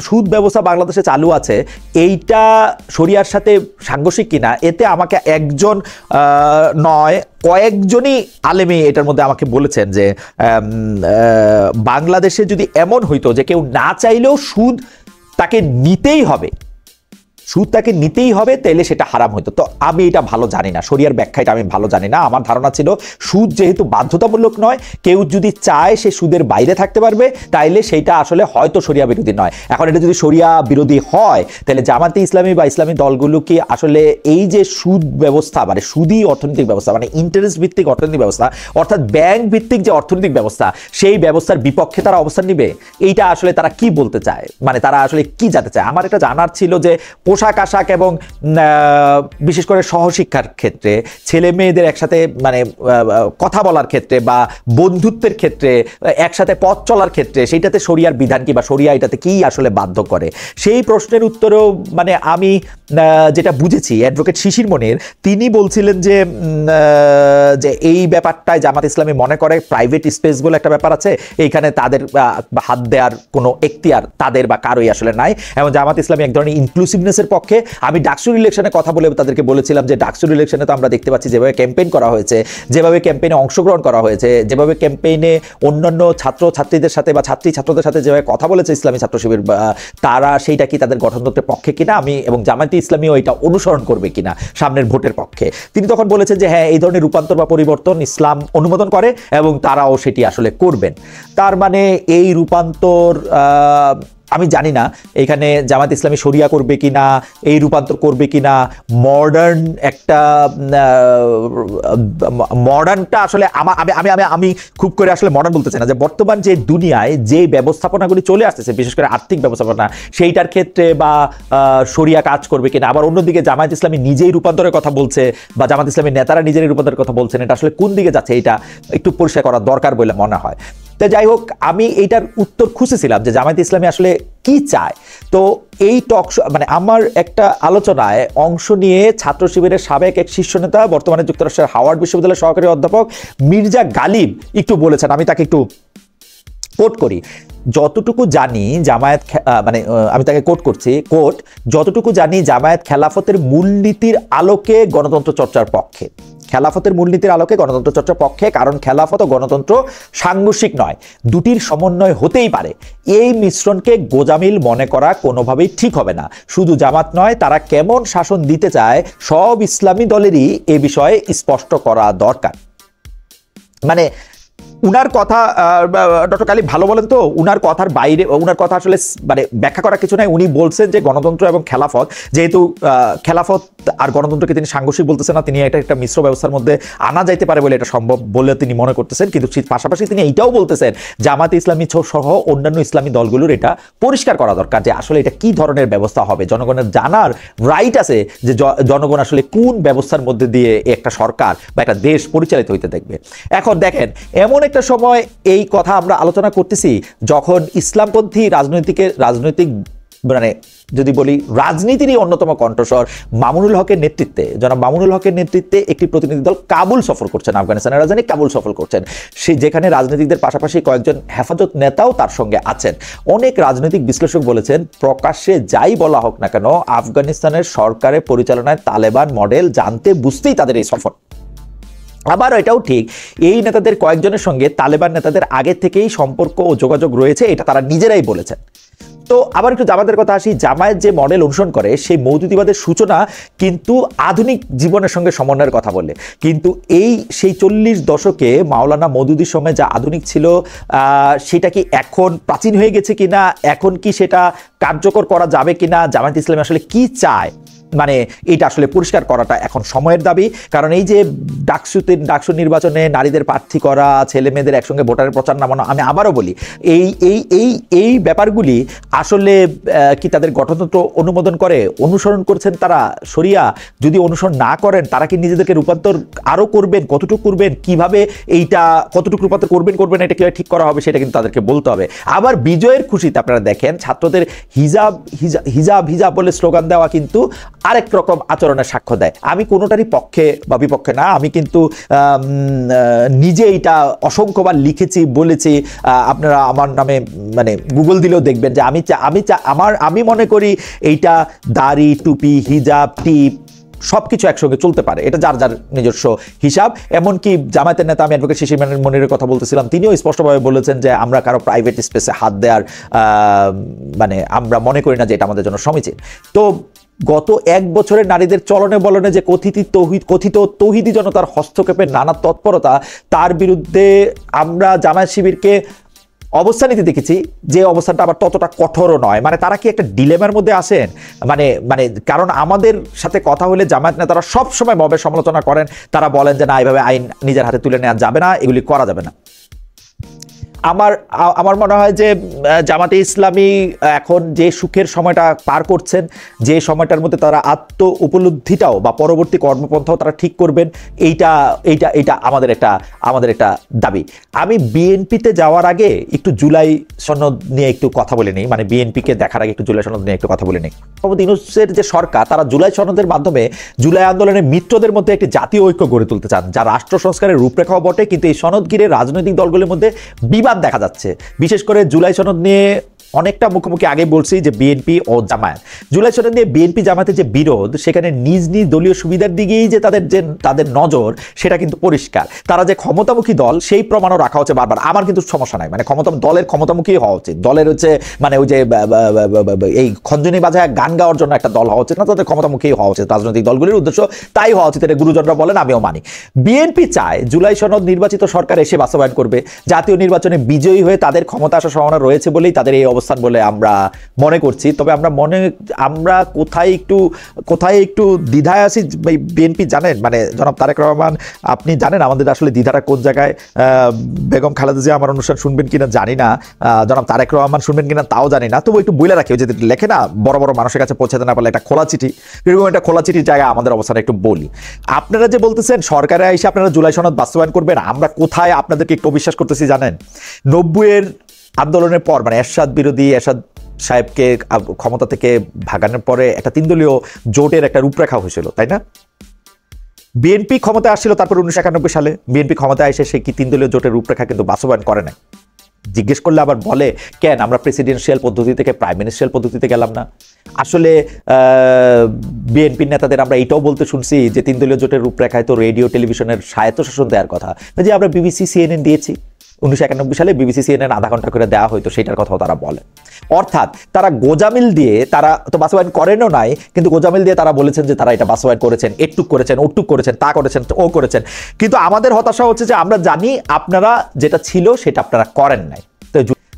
সুদ ব্যবস্থা বাংলাদেশে চালু আছে, এইটা শরিয়ার সাথে সাংঘর্ষিক কিনা, এতে আমাকে একজন নয় কয়েকজনই আলেমী এটার মধ্যে আমাকে বলেছেন যে বাংলাদেশে যদি এমন হইতো যে কেউ না চাইলেও সুদ তাকে নিতেই হবে, তাইলে সেটা হারাম হইতো। তো আমি এটা ভালো জানি না, শরিয়ার ব্যাখ্যাটা আমি ভালো জানি না। আমার ধারণা ছিল সুদ যেহেতু বাধ্যতামূলক নয়, কেউ যদি চায় সে সুদের বাইরে থাকতে পারবে, তাইলে সেইটা আসলে হয়তো শরিয়া বিরোধী নয়। এখন এটা যদি শরিয়া বিরোধী হয়, তাহলে জামাতে ইসলামী বা ইসলামী দলগুলো কি আসলে এই যে সুদ ব্যবস্থা, মানে সুদী অর্থনৈতিক ব্যবস্থা, মানে ইন্টারেস্ট ভিত্তিক অর্থনৈতিক ব্যবস্থা, অর্থাৎ ব্যাংক ভিত্তিক যে অর্থনৈতিক ব্যবস্থা, সেই ব্যবস্থার বিপক্ষে তারা অবস্থান নিবে? এইটা আসলে তারা কি বলতে চায়, মানে তারা আসলে কি জানতে চায়? আমার এটা জানার ছিল যে পোশাক আশাক এবং বিশেষ করে সহশিক্ষার ক্ষেত্রে, ছেলে মেয়েদের একসাথে মানে কথা বলার ক্ষেত্রে বা বন্ধুত্বের ক্ষেত্রে, একসাথে পথ চলার ক্ষেত্রে, সেইটাতে শরিয়ার বিধান কি বা শরিয়া এটাতে কি আসলে বাধ্য করে, সেই প্রশ্নের উত্তরেও মানে আমি যেটা বুঝেছি অ্যাডভোকেট শিশির মনির তিনি বলছিলেন যে এই ব্যাপারটায় জামাত ইসলামী মনে করে প্রাইভেট স্পেস বলে একটা ব্যাপার আছে, এইখানে তাদের হাত দেওয়ার কোনো এখতিয়ার তাদের বা কারোই আসলে নাই, এবং জামাত ইসলামী এক ধরনের ইনক্লুসিভনেসের পক্ষে। আমি ডাকসুর ইলেকশনে কথা বলে তাদেরকে বলেছিলাম যে ডাকসুর ইলেকশনে তো আমরা দেখতে পাচ্ছি যেভাবে ক্যাম্পেইন করা হয়েছে, যেভাবে ক্যাম্পেইনে অংশগ্রহণ করা হয়েছে, যেভাবে ক্যাম্পেইনে অন্যান্য ছাত্রছাত্রীদের সাথে বা ছাত্রদের সাথে যেভাবে কথা বলেছে ইসলামী ছাত্র শিবির, তারা সেইটা কি তাদের গঠনতন্ত্রের পক্ষে কিনা, আমি এবং জামায়াতে ইসলামীও এটা অনুসরণ করবে কিনা সামনের ভোটের পক্ষে। তিনি তখন বলেছেন যে হ্যাঁ, এই ধরনের রূপান্তর বা পরিবর্তন ইসলাম অনুমোদন করে এবং তারাও সেটি আসলে করবেন। তার মানে এই রূপান্তর আমি জানি না এখানে জামাত ইসলামী শরিয়া করবে কিনা, এই রূপান্তর করবে কিনা, মডার্নটা আসলে আমি খুব করে আসলে মডার্ন বলতে চাই না, যে বর্তমান যে দুনিয়ায় যে ব্যবস্থাপনাগুলি চলে আসতেছে, বিশেষ করে আর্থিক ব্যবস্থাপনা, সেইটার ক্ষেত্রে বা শরিয়া কাজ করবে কিনা। আবার অন্যদিকে জামায়াত ইসলামী নিজেই রূপান্তরের কথা বলছে বা জামাত ইসলামীর নেতারা নিজেরাই রূপান্তরের কথা বলছেন, এটা আসলে কোন দিকে যাচ্ছে এটা একটু পরিষ্কার করা দরকার বলে মনে হয়। তো যাই হোক, আমি এইটার উত্তর খুঁজেছিলাম যে জামায়াত ইসলামী আসলে কি চায়। তো এই টক মানে আমার একটা আলোচনায় অংশ নিয়ে ছাত্র শিবিরের সাবেক এক শীর্ষ নেতা, বর্তমানে যুক্তরাষ্ট্রের হাওয়ার্ড বিশ্ববিদ্যালয়ের সহকারী অধ্যাপক মির্জা গালিব একটু বলেছেন, আমি তাকে একটু কোট করি। যতটুকু জানি জামায়াত আমি তাকে কোট করছি, যতটুকু জানি জামায়াত খেলাফতের মূলনীতির আলোকে গণতন্ত্র চর্চার পক্ষে, খেলাফতের মূলনীতির আলোকে গণতন্ত্র চর্চার পক্ষে, কারণ খেলাফত ও গণতন্ত্র সাংঘর্ষিক নয়, দুটির সমন্বয় হতেই পারে। এই মিশ্রণকে গোজামিল মনে করা কোনোভাবেই ঠিক হবে না। শুধু জামাত নয়, তারা কেমন শাসন দিতে চায় সব ইসলামী দলেরই এ বিষয়ে স্পষ্ট করা দরকার। মানে উনার কথা ডক্টর কালী ভালো বলেন তো, উনার কথার বাইরে উনার কথা আসলে মানে ব্যাখ্যা করা কিছু নাই। উনি বলছেন যে গণতন্ত্র এবং খেলাফত, যেহেতু খেলাফত আর গণতন্ত্রকে তিনি সাংঘর্ষিক বলতেছেন না, তিনি একটা মিশ্র ব্যবস্থার মধ্যে আনা যাইতে পারে বলে এটা সম্ভব বলে তিনি মনে করতেছেন। কিন্তু পাশাপাশি তিনি এইটাও বলতেছেন জামাত ইসলামী সহ অন্যান্য ইসলামী দলগুলোর এটা পরিষ্কার করা দরকার যে আসলে এটা কি ধরনের ব্যবস্থা হবে। জনগণের জানার রাইট আছে যে জনগণ আসলে কোন ব্যবস্থার মধ্যে দিয়ে একটা সরকার বা একটা দেশ পরিচালিত হইতে দেখবে। এখন দেখেন, এমন একটা সময় এই কথা আমরা আলোচনা করতেছি যখন ইসলামপন্থী রাজনৈতিক মানে যদি বলি রাজনীতিরই অন্যতম কণ্ঠস্বর মামুনুল হকের নেতৃত্বে, জনাব মামুনুল হকের নেতৃত্বে একটি প্রতিনিধি দল কাবুল সফর করছেন, আফগানিস্তানের রাজধানী কাবুল সফর করছেন, যেখানে রাজনীতিকদের পাশাপাশি কয়েকজন হেফাজত নেতাও তার সঙ্গে আছেন। অনেক রাজনৈতিক বিশ্লেষক বলেছেন প্রকাশ্যে যাই বলা হোক না কেন, আফগানিস্তানের সরকারের পরিচালনায় তালেবান মডেল জানতে বুঝতেই তাদের এই সফর। আবার এটাও ঠিক, এই নেতাদের কয়েকজনের সঙ্গে তালেবান নেতাদের আগে থেকেই সম্পর্ক ও যোগাযোগ রয়েছে, এটা তারা নিজেরাই বলেছেন। তো আবার একটু জামাতের কথা আসি। জামায়াত যে মডেল অনুসরণ করে সেই মৌদুদিবাদের সূচনা কিন্তু আধুনিক জীবনের সঙ্গে সমন্বয়ের কথা বলে, কিন্তু সেই 40 দশকে মাওলানা মওদুদির সময় যা আধুনিক ছিল সেটা কি এখন প্রাচীন হয়ে গেছে কিনা, এখন কি সেটা কার্যকর করা যাবে কিনা, জামায়াত ইসলামী আসলে কি চায়, মানে এটা আসলে পরিষ্কার করাটা এখন সময়ের দাবি। কারণ এই যে ডাকসু নির্বাচনে নারীদের প্রার্থী করা, ছেলে মেয়েদের একসঙ্গে ভোটারের প্রচার নামানো, আমি আবারও বলি এই এই এই এই ব্যাপারগুলি আসলে কি তাদের গঠনতন্ত্র অনুমোদন করে, অনুসরণ করছেন তারা শরিয়া? যদি অনুসরণ না করেন তারা কি নিজেদেরকে রূপান্তর আরও করবেন, কতটুকু করবেন, কিভাবে এইটা কতটুকু রূপান্তর করবেন এটা কীভাবে ঠিক করা হবে সেটা কিন্তু তাদেরকে বলতে হবে। আবার বিজয়ের খুশিতে আপনারা দেখেন ছাত্রদের হিজাব হিজাব হিজাব বলে স্লোগান দেওয়া কিন্তু আরেক রকম আচরণের সাক্ষ্য দেয়। আমি কোনোটারই পক্ষে বা বিপক্ষে না, আমি কিন্তু নিজে এটা অসংখ্যবার লিখেছি, বলেছি। আপনারা আমার নামে মানে গুগল দিলেও দেখবেন যে আমি মনে করি এইটা দাড়ি, টুপি, হিজাব, টিপ সবকিছু একসঙ্গে চলতে পারে, এটা যার যার নিজস্ব হিসাব। এমনকি জামায়াতের নেতা, আমি অ্যাডভোকেট শিশির মনিরের কথা বলতেছিলাম, তিনিও স্পষ্টভাবে বলেছেন যে আমরা কারো প্রাইভেট স্পেসে হাত দেওয়ার মানে আমরা মনে করি না যে এটা আমাদের জন্য সমীচীন। তো গত 1 বছরের নারীদের চলনে বলনে যে কথিত তৌহিদি জনতার হস্তক্ষেপের নানা তৎপরতা, তার বিরুদ্ধে আমরা জামায়াত শিবিরকে অবস্থান নিতে দেখেছি, যে অবস্থানটা আবার ততটা কঠোরও নয়। মানে তারা কি একটা ডিলেমার মধ্যে আসেন, মানে কারণ আমাদের সাথে কথা হলে জামায়াত নেতারা সবসময় মবের সমালোচনা করেন, তারা বলেন যে না, এইভাবে আইন নিজের হাতে তুলে নেওয়া যাবে না, এগুলি করা যাবে না। আমার মনে হয় যে জামাতে ইসলামী এখন যে সুখের সময়টা পার করছেন, যে সময়টার মধ্যে তারা আত্ম উপলব্ধিটাও বা পরবর্তী কর্মপন্থাও তারা ঠিক করবেন, এইটা আমাদের একটা দাবি। আমি বিএনপিতে যাওয়ার আগে একটু জুলাই সনদ নিয়ে একটু কথা বলে নিই, মানে বিএনপিকে দেখার আগে একটু জুলাই সনদ নিয়ে একটু কথা বলে নিই। মোহাম্মদ ইউনূসের যে সরকার, তারা জুলাই সনদের মাধ্যমে জুলাই আন্দোলনের মিত্রদের মধ্যে একটি জাতীয় ঐক্য গড়ে তুলতে চান, যা রাষ্ট্র সংস্কারের রূপরেখাও বটে। কিন্তু এই সনদ ঘিরে রাজনৈতিক দলগুলির মধ্যে বিবাদ দেখা যাচ্ছে। বিশেষ করে জুলাই সনদ নিয়ে অনেকটা মুখোমুখি আগে বলছি যে বিএনপি ও জামায়াত, জুলাই সনদ নিয়ে বিএনপি জামায়াতের যে বিরোধ, সেখানে নিজ নিজ দলীয় সুবিধার দিকেই যে তাদের নজর, সেটা কিন্তু পরিষ্কার। তারা যে ক্ষমতামুখী দল সেই প্রমাণও রাখা হচ্ছে বারবার। আমার কিন্তু সমস্যা নাই, মানে দলের ক্ষমতামুখী হওয়া উচিত, দলের হচ্ছে মানে ওই যে এই খঞ্জনি বাজায় গান গাওয়ার জন্য একটা দল হওয়া উচিত না, তাদের ক্ষমতামুখী হওয়া উচিত। রাজনৈতিক দলগুলির উদ্দেশ্য তাই হওয়া উচিত, এটা গুরুজনরা বলেন, আমিও মানি। বিএনপি চায় জুলাই সনদ নির্বাচিত সরকার এসে বাস্তবায়ন করবে, জাতীয় নির্বাচনে বিজয়ী হয়ে তাদের ক্ষমতা আসার সম্ভাবনা রয়েছে বলেই তাদের এই অবস্থান বলে আমরা মনে করছি। তবে আমরা কোথায় একটু দ্বিধায় আছি বিএনপি জানেন, মানে জনাব তারেক রহমান, আপনি জানেন আমাদের আসলে দ্বিধাটা কোন জায়গায়। বেগম খালেদা জিয়া আমার অনুষ্ঠান শুনবেন কিনা জানি না, জনাব তারেক রহমান শুনবেন কিনা তাও জানি না, তবু একটু বলে রাখি, যে লেখে না বড় বড় মানুষের কাছে পৌঁছাতে না পারলে একটা খোলা চিঠি, এরকম একটা খোলা চিঠির জায়গায় আমাদের অবস্থাটা একটু বলি। আপনারা যে বলতেছেন সরকারে এসে আপনারা জুলাই সনদ বাস্তবায়ন করবেন, আমরা কোথায় আপনাদেরকে একটু অবিশ্বাস করতেছি জানেন? 90-এর আন্দোলনের পর, মানে এরশাদ বিরোধী, এরশাদ সাহেবকে ক্ষমতা থেকে ভাগানোর পরে একটা 3 দলীয় জোটের একটা রূপরেখা হয়েছিল, তাই না? বিএনপি ক্ষমতায় আসছিল তারপর 1991 সালে, বিএনপি ক্ষমতায় এসে সেই 3 দলীয় জোটের রূপরেখা কিন্তু বাস্তবায়ন করে নাই। জিজ্ঞেস করলে আবার বলে কেন আমরা প্রেসিডেন্সিয়াল পদ্ধতি থেকে প্রাইম মিনিস্ট্রিয়াল পদ্ধতিতে গেলাম না। আসলে বিএনপির নেতাদের আমরা এটাও বলতে শুনছি যে 3 দলীয় জোটের রূপরেখায় তো রেডিও টেলিভিশনের স্বায়ত্তশাসন দেওয়ার কথা, যে আমরা বিবিসি সিএনএন দিয়েছি। 1991 সালে বিবিসি সিএনএন আধা ঘন্টা করে দেওয়া হয়তো, সেটার কথাও তারা বলে। অর্থাৎ তারা গোজামিল দিয়ে, তারা তো বাস্তবায়ন করেনও নাই, কিন্তু গোজামিল দিয়ে তারা বলেছেন যে তারা এটা বাস্তবায়ন করেছেন, এটুক করেছেন, ওটুক করেছেন, তা করেছেন, ও করেছেন। কিন্তু আমাদের হতাশা হচ্ছে যে আমরা জানি আপনারা যেটা ছিল সেটা আপনারা করেন নাই, তো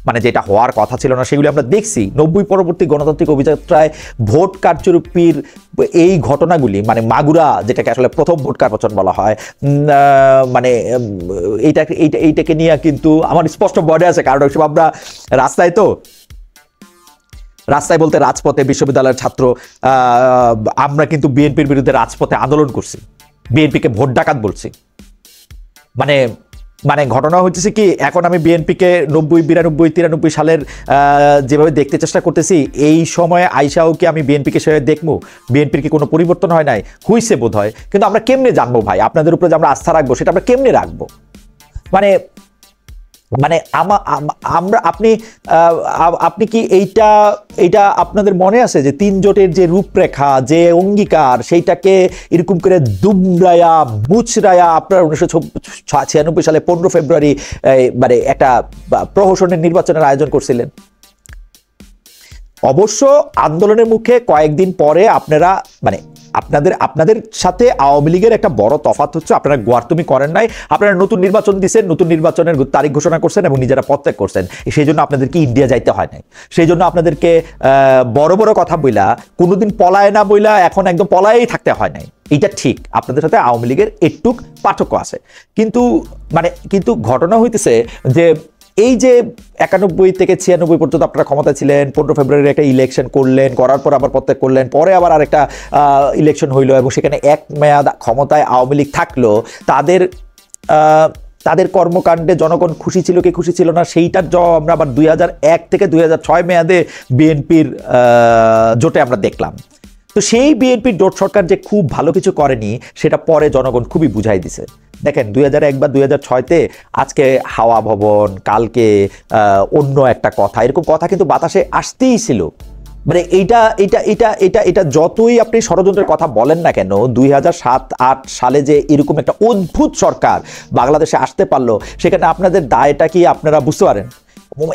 মানে যেটা হওয়ার কথা ছিল না সেগুলি আমরা দেখছি। 90 পরবর্তী গণতান্ত্রিক অভিযাত্রায় ভোট কারচুপির এই ঘটনাগুলি, মানে মাগুরা, যেটাকে আসলে প্রথম ভোট কারচুপি বলা হয়, মানে এইটাকে নিয়ে কিন্তু আমার স্পষ্ট বডে আছে। কারণ আমরা রাস্তায় বলতে রাজপথে, বিশ্ববিদ্যালয়ের ছাত্র, আমরা কিন্তু বিএনপির বিরুদ্ধে রাজপথে আন্দোলন করছি, বিএনপিকে ভোট ডাকাত বলছি। মানে ঘটনা হচ্ছে কি, এখন আমি বিএনপিকে 90, 92, 93 সালের যেভাবে দেখতে চেষ্টা করতেছি, এই সময়ে আইসাও কি আমি বিএনপিকে সেভাবে দেখবো? বিএনপির কি কোনো পরিবর্তন হয় নাই? হইছে বোধ হয়, কিন্তু আমরা কেমনে জানবো ভাই? আপনাদের উপরে যে আমরা আস্থা রাখবো, সেটা আমরা কেমনে রাখবো? মানে মানে আমরা আপনি কি এইটা আপনাদের মনে আছে যে 3 জোটের যে রূপরেখা, যে অঙ্গীকার, সেইটাকে এরকম করে দুমড়ায়া মুচড়ায়া আপনারা 1996 সালে 15 ফেব্রুয়ারি মানে একটা প্রহসনের নির্বাচনের আয়োজন করছিলেন? অবশ্য আন্দোলনের মুখে কয়েকদিন পরে আপনারা মানে আপনাদের সাথে আওয়ামী লীগের একটা বড় তফাৎ হচ্ছে, আপনারা গোয়ার্তুমি করেন নাই, আপনারা নতুন নির্বাচন দিচ্ছেন, নতুন নির্বাচনের তারিখ ঘোষণা করছেন এবং নিজেরা পদত্যাগ করছেন। সেই জন্য আপনাদেরকে ইন্ডিয়া যাইতে হয় নাই, সেই জন্য আপনাদেরকে বড় বড় কথা বইলা কোনোদিন পলায় না বইলা এখন একদম পলায়েই থাকতে হয় নাই। এটা ঠিক, আপনাদের সাথে আওয়ামী লীগের একটুক পার্থক্য আছে, কিন্তু ঘটনা হইতেছে যে এই যে 91 থেকে 96 পর্যন্ত আপনারা ক্ষমতা ছিলেন, 15 ফেব্রুয়ারি একটা ইলেকশন করলেন, করার পর আবার পদত্যাগ করলেন, পরে আবার আরেকটা ইলেকশন হইলো এবং সেখানে এক মেয়াদ ক্ষমতায় আওয়ামী লীগ থাকলো। তাদের কর্মকাণ্ডে জনগণ খুশি ছিল কি খুশি ছিল না সেইটার জবাব আমরা আবার 2001 থেকে 2006 মেয়াদে বিএনপির জোটে আমরা দেখলাম। তো সেই বিএনপির জোট সরকার যে খুব ভালো কিছু করেনি সেটা পরে জনগণ খুবই বুঝাই দিছে। দেখেন 2001 বা 2006-তে আজকে হাওয়া ভবন, কালকে অন্য একটা কথা, এরকম কথা কিন্তু বাতাসে আসতেই ছিল। মানে এটা যতই আপনি ষড়যন্ত্রের কথা বলেন না কেন, 2007-08 সালে যে এরকম একটা অদ্ভুত সরকার বাংলাদেশে আসতে পারলো, সেখানে আপনাদের দায়টা কি আপনারা বুঝতে পারেন?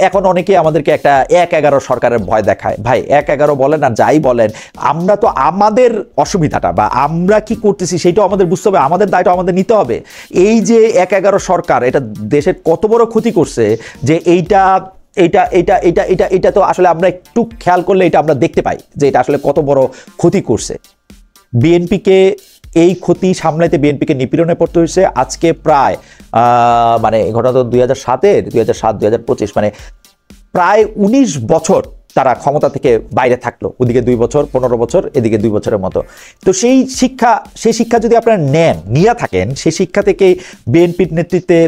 এখন অনেকে আমাদেরকে একটা 1-11 সরকারের ভয় দেখায়। ভাই 1-11 বলেন আর যাই বলেন, আমরা তো আমাদের অসুবিধাটা বা আমরা কি করতেছি সেটাও আমাদের বুঝতে হবে, আমাদের দায়টা আমাদের নিতে হবে। এই যে 1-11 সরকার এটা দেশের কত বড় ক্ষতি করছে, যে এইটা তো আসলে আমরা একটু খেয়াল করলে এটা আমরা দেখতে পাই যে এটা আসলে কত বড় ক্ষতি করছে। বিএনপিকে এই ক্ষতি সামলাইতে বিএনপিকে নিপীড়নে পড়তে হয়েছে আজকে প্রায় মানে ঘটনা তো 2007 মানে প্রায় 19 বছর তারা ক্ষমতা থেকে বাইরে থাকলো, ওদিকে 2 বছর 15 বছর, এদিকে 2 বছরের মতো। তো সেই শিক্ষা যদি আপনারা নিয়ে থাকেন, সেই শিক্ষা থেকে বিএনপির নেতৃত্বে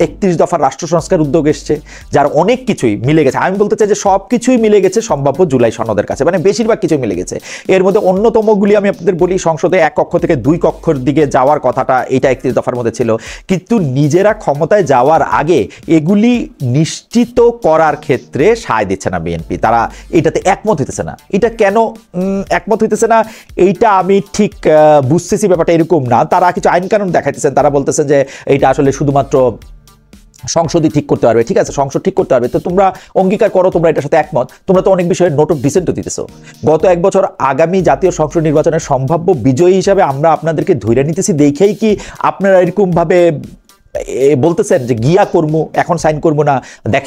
31 দফার রাষ্ট্র সংস্কার উদ্যোগ এসছে, যার অনেক কিছুই মিলে গেছে। আমি বলতে চাই যে সব কিছুই মিলে গেছে সম্ভাব্য জুলাই সনদের কাছে, মানে বেশিরভাগ কিছুই মিলে গেছে। এর মধ্যে অন্যতমগুলি আমি আপনাদের বলি, সংসদে 1 কক্ষ থেকে 2 কক্ষর দিকে যাওয়ার কথাটা এটা 31 দফার মধ্যে ছিল, কিন্তু নিজেরা ক্ষমতায় যাওয়ার আগে এগুলি নিশ্চিত করার ক্ষেত্রে সায় দিচ্ছে না বিএনপি। তারা এটাতে একমত হইতেছে না। এটা কেন একমত হইতেছে না এইটা আমি ঠিক বুঝতেছি, ব্যাপারটা এরকম না। তারা কিছু আইন কানুন দেখাইতেছেন, তারা বলতেছেন যে এইটা আসলে শুধুমাত্র সংসদই ঠিক করতে পারবে। ঠিক আছে, সংসদ ঠিক করতে পারবে, তো তোমরা অঙ্গীকার করো তোমরা এটার সাথে একমত। তোমরা তো অনেক বিষয়ে নোট অফ ডিসেন্টও দিতেছো। গত 1 বছর আগামী জাতীয় সংসদ নির্বাচনের সম্ভাব্য বিজয়ী হিসাবে আমরা আপনাদেরকে ধরে নিতেছি দেখেই কি আপনারা এরকম ভাবে বলতেছেন যে গিয়া করবো এখন সাইন করবো না? দেখ